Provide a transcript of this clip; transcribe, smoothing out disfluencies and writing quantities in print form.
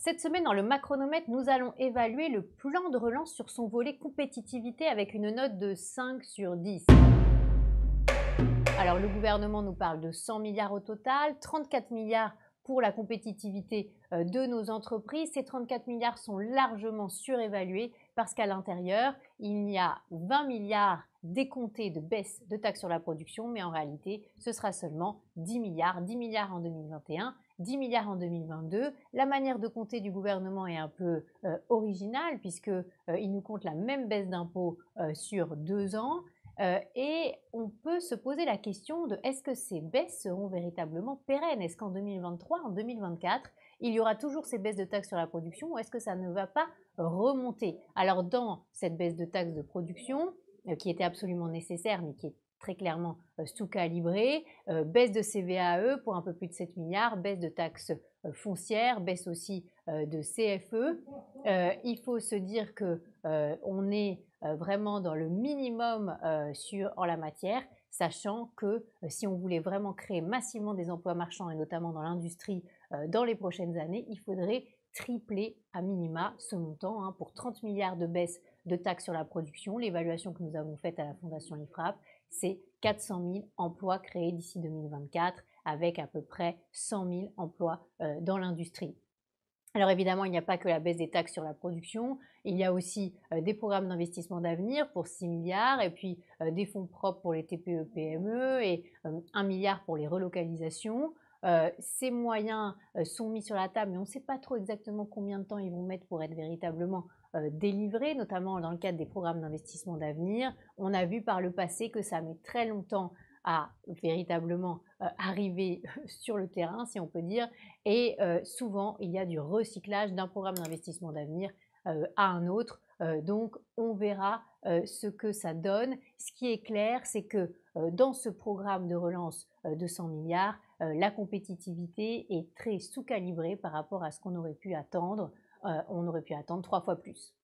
Cette semaine, dans le Macronomètre, nous allons évaluer le plan de relance sur son volet compétitivité avec une note de 5 sur 10. Alors, le gouvernement nous parle de 100 milliards au total, 34 milliards pour la compétitivité de nos entreprises. Ces 34 milliards sont largement surévalués parce qu'à l'intérieur, il y a 20 milliards décomptés de baisse de taxes sur la production, mais en réalité, ce sera seulement 10 milliards en 2021, 10 milliards en 2022. La manière de compter du gouvernement est un peu originale puisqu'il nous compte la même baisse d'impôts sur 2 ans. Et on peut se poser la question de est-ce que ces baisses seront véritablement pérennes? Est-ce qu'en 2023, en 2024, il y aura toujours ces baisses de taxes sur la production ou est-ce que ça ne va pas remonter? Alors dans cette baisse de taxes de production, qui était absolument nécessaire mais qui est très clairement sous-calibrée, baisse de CVAE pour un peu plus de 7 milliards, baisse de taxes foncières, baisse aussi de CFE. Il faut se dire qu'on est vraiment dans le minimum en la matière, sachant que si on voulait vraiment créer massivement des emplois marchands et notamment dans l'industrie dans les prochaines années, il faudrait tripler à minima ce montant pour 30 milliards de baisse de taxes sur la production. L'évaluation que nous avons faite à la Fondation IFRAP, c'est 400 000 emplois créés d'ici 2024 avec à peu près 100 000 emplois dans l'industrie. Alors évidemment, il n'y a pas que la baisse des taxes sur la production, il y a aussi des programmes d'investissement d'avenir pour 6 milliards et puis des fonds propres pour les TPE-PME et 1 milliard pour les relocalisations. Ces moyens sont mis sur la table, mais on ne sait pas trop exactement combien de temps ils vont mettre pour être véritablement délivrés, notamment dans le cadre des programmes d'investissement d'avenir. On a vu par le passé que ça met très longtemps à véritablement arriver sur le terrain, si on peut dire, et souvent il y a du recyclage d'un programme d'investissement d'avenir à un autre. Donc on verra ce que ça donne. Ce qui est clair, c'est que dans ce programme de relance de 100 milliards, la compétitivité est très sous-calibrée par rapport à ce qu'on aurait pu attendre. On aurait pu attendre 3 fois plus.